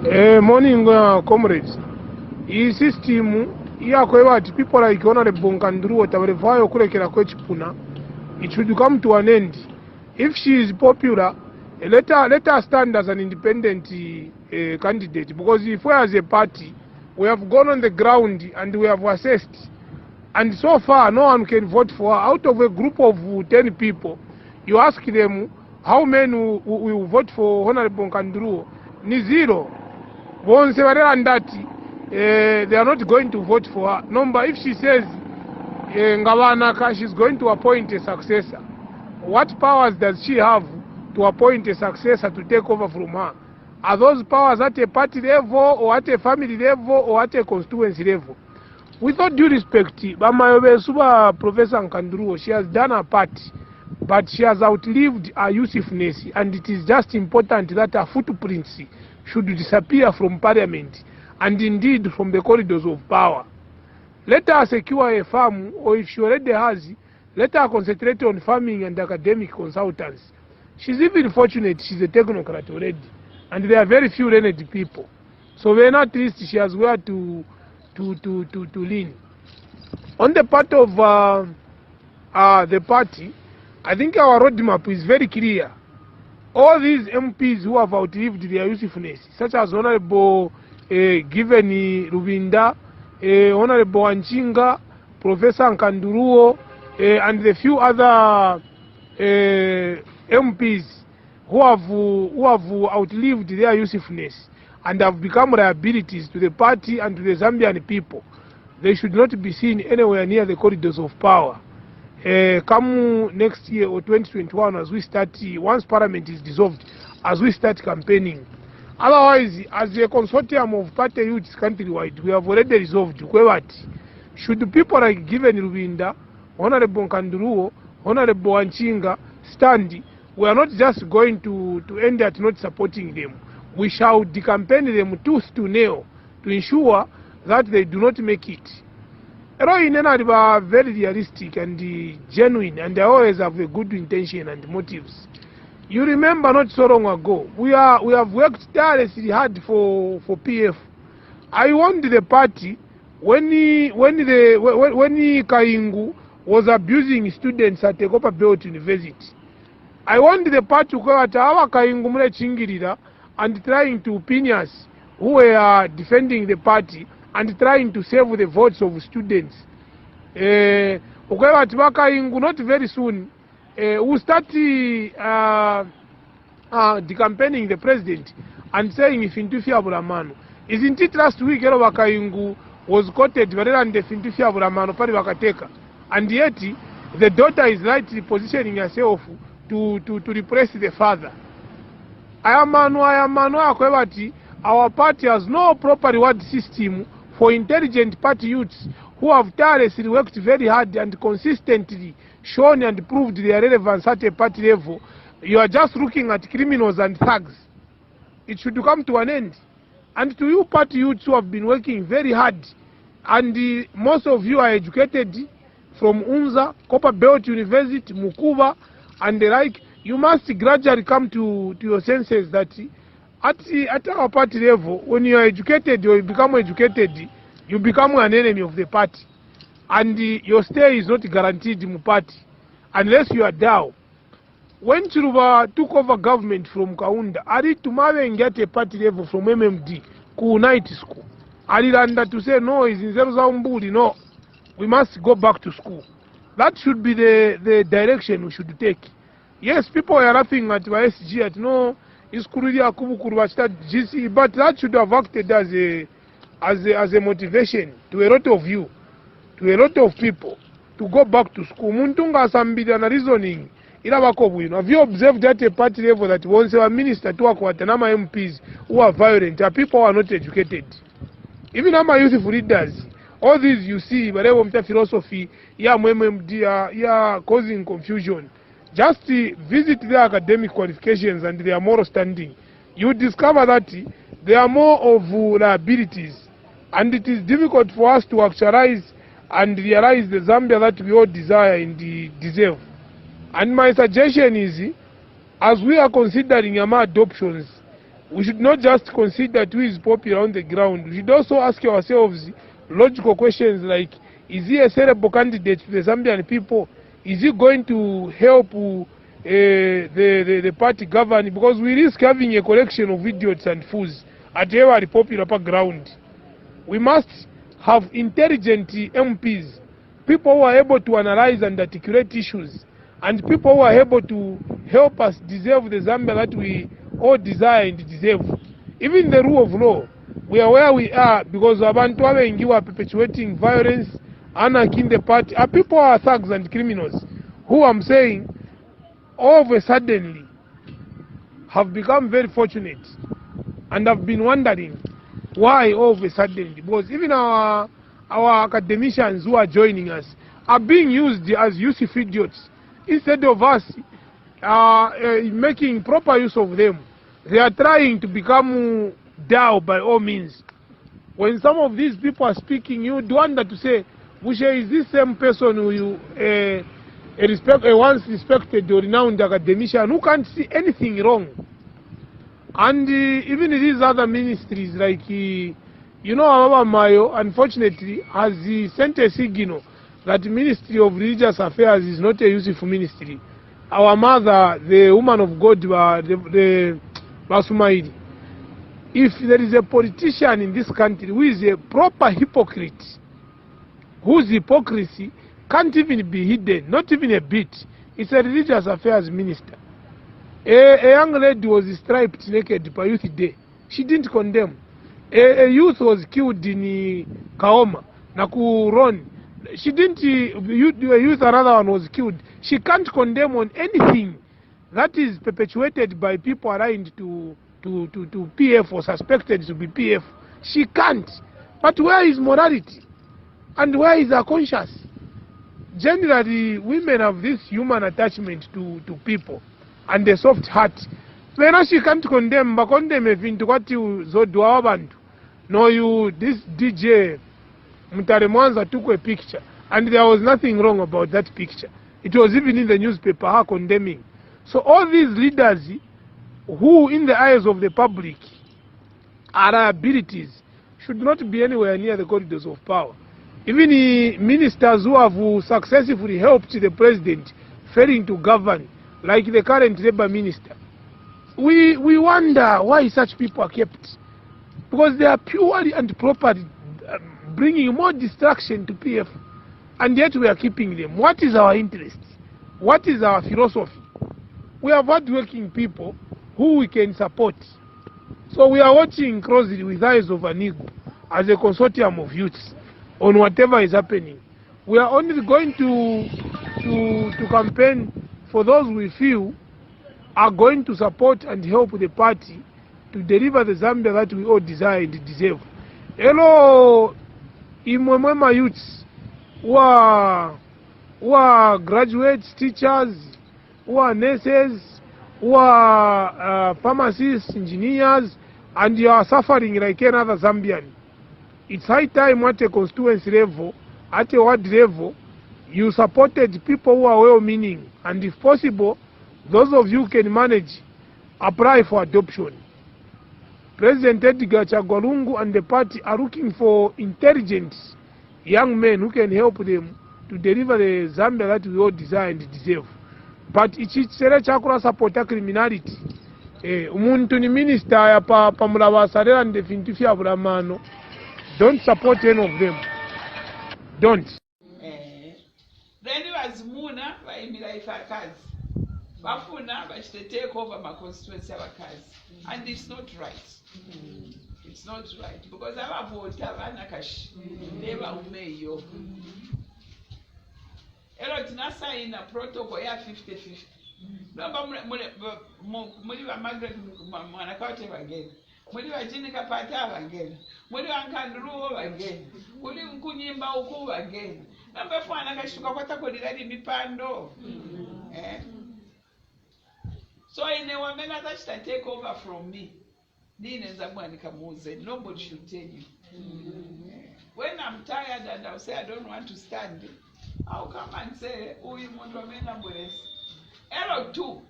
Morning, comrades. Iyi system iyakweva ati people like Honorable Nkandu Luo tabarevayo kulekera kwechipuna. It should come to an end. If she is popular, let her stand as an independent candidate. Because if we as a party, we have gone on the ground and we have assessed, and so far no one can vote for her. Out of a group of 10 people, you ask them how many will vote for Honorable Nkandu Luo. Ni zero. Once they are not going to vote for her. Number, if she says Ngavanaka, she's going to appoint a successor, what powers does she have to appoint a successor to take over from her? Are those powers at a party level, or at a family level, or at a constituency level? With all due respect, Professor Nkandu Luo, she has done her part, but she has outlived her usefulness, and it is just important that her footprints should disappear from parliament and indeed from the corridors of power. Let her secure a farm, or if she already has, let her concentrate on farming and academic consultants. She's even fortunate she's a technocrat already, and there are very few learned people. So then at least she has where to lean. On the part of the party, I think our roadmap is very clear. All these MPs who have outlived their usefulness, such as Honorable Given Rubinda, Honorable Anchinga, Professor Nkandu Luo, and the few other MPs who have outlived their usefulness and have become liabilities to the party and to the Zambian people, they should not be seen anywhere near the corridors of power. Come next year or 2021, as we start, once parliament is dissolved, as we start campaigning. Otherwise, as a consortium of party youths countrywide, we have already resolved should people like Given Rubinda, Honorable Nkandu Luo, Honorable Anchinga stand, we are not just going to end at not supporting them. We shall decampaign them tooth to nail to ensure that they do not make it. They are very realistic and genuine, and they always have a good intention and motives. You remember not so long ago, we have worked tirelessly hard for PF. I warned the party when Kaingu was abusing students at the Copper Belt University. I warned the party to go at our Kaingu mule chingirira and trying to opinions who were defending the party and trying to save the votes of students. Not very soon, we start decampaigning the president and saying if Intufia Buramano. Isn't it last week Wakaingu was quoted and the Intufia Buramano Pari Wakateka, and yet the daughter is rightly positioning herself to replace the father. I am our party has no proper reward system for intelligent party youths who have tirelessly worked very hard and consistently shown and proved their relevance at a party level. You are just looking at criminals and thugs. It should come to an end. And to you party youths who have been working very hard, and most of you are educated from Unza, Copper Belt University, Mukuba, and the like, you must gradually come to your senses that at our party level, when you are educated or you become educated, you become an enemy of the party. And your stay is not guaranteed in the party unless you are down. When Chiruba took over government from Kaunda, Ari Tumave and get a party level from MMD, Night School. Ari Landa to say, no, it's in Zemzaumbuli, no, we must go back to school. That should be the direction we should take. Yes, people are laughing at YSG at no, it's Kurudia Kubukuru GC, but that should have acted as a motivation to a lot of you, to a lot of people, to go back to school. Muntunga Sambida na reasoning. Have you observed at a party level that once a minister to Akwatanama MPs who are violent, people who are not educated? Even our youthful leaders, all these you see, but they philosophy, causing confusion. Just visit their academic qualifications and their moral standing. You discover that they are more of liabilities, and it is difficult for us to actualize and realize the Zambia that we all desire and deserve. And my suggestion is, as we are considering our adoptions, we should not just consider who is popular on the ground. We should also ask ourselves logical questions like, is he a sellable candidate to the Zambian people? Is he going to help the party govern? Because we risk having a collection of idiots and fools at every popular ground. We must have intelligent MPs, people who are able to analyze and articulate issues, and people who are able to help us deserve the Zambia that we all desire and deserve. Even the rule of law, we are where we are because abantu abengi are perpetuating violence, anarchy in the party. Our people are thugs and criminals who, I'm saying, all of a sudden have become very fortunate and have been wondering why all of a sudden, because even our academicians who are joining us are being used as useful idiots instead of us making proper use of them. They are trying to become dull by all means. When some of these people are speaking, you would wonder to say, Bushe, is this same person who you a once respected or renowned academician who can't see anything wrong? And even these other ministries, like, Ababa Mayo, unfortunately, has sent a signal that the Ministry of Religious Affairs is not a useful ministry. Our mother, the woman of God, the Basumaidi, if there is a politician in this country who is a proper hypocrite, whose hypocrisy can't even be hidden, not even a bit, it's a religious affairs minister. A young lady was striped naked by Youth Day. She didn't condemn. A youth was killed in Kaoma, Nakuron. She didn't, a youth, another one was killed. She can't condemn on anything that is perpetuated by people aligned to PF or suspected to be PF. She can't. But where is morality? And where is her conscience? Generally, women have this human attachment to people and a soft heart. When she can't condemn, but condemn if into what you zodwa abantu. No, you, this DJ Mutare Mwanza took a picture, and there was nothing wrong about that picture. It was even in the newspaper, her condemning. So all these leaders who, in the eyes of the public, are liabilities, should not be anywhere near the corridors of power. Even the ministers who have successfully helped the president failing to govern, like the current labor minister, we wonder why such people are kept. Because they are purely and properly bringing more distraction to PF, and yet we are keeping them. What is our interest? What is our philosophy? We have hard-working people who we can support. So we are watching closely with eyes of an eagle as a consortium of youths on whatever is happening. We are only going to campaign for those we feel are going to support and help the party to deliver the Zambia that we all desire and deserve. Hello, Imwemwema youths who are graduates, teachers, who are nurses, who are pharmacists, engineers, and you are suffering like another Zambian. It's high time at a constituency level, at a ward level, you supported people who are well-meaning, and if possible, those of you who can manage, apply for adoption. President Edgar Chagwalungu and the party are looking for intelligent young men who can help them to deliver the Zambia that we all desire and deserve. But ichichere chakula supporta criminality. Umuntu ni minister ya pamulaba sarera and fintu fya bulamano. Don't support any of them. Don't. Then was Muna by Milaifa Kazi. Bafuna but they take over my constituency and it's not right. It's not right because our vote Nakash never umeyo. Elo tina sign a protocol ya 50-50. No muli wa Margaret Mwanakauti again. Muli wa Jinika Pata again. Muli wa Nkandu Luo again. Muli Mkunyimba Uku again. Number 4 nakashuka kwata kodiladi mipando. So in a woman that take over from me. Nobody should tell you. When I'm tired and I'll say I don't want to stand, I'll come and say, oh, you want to remain ambulance. Error 2.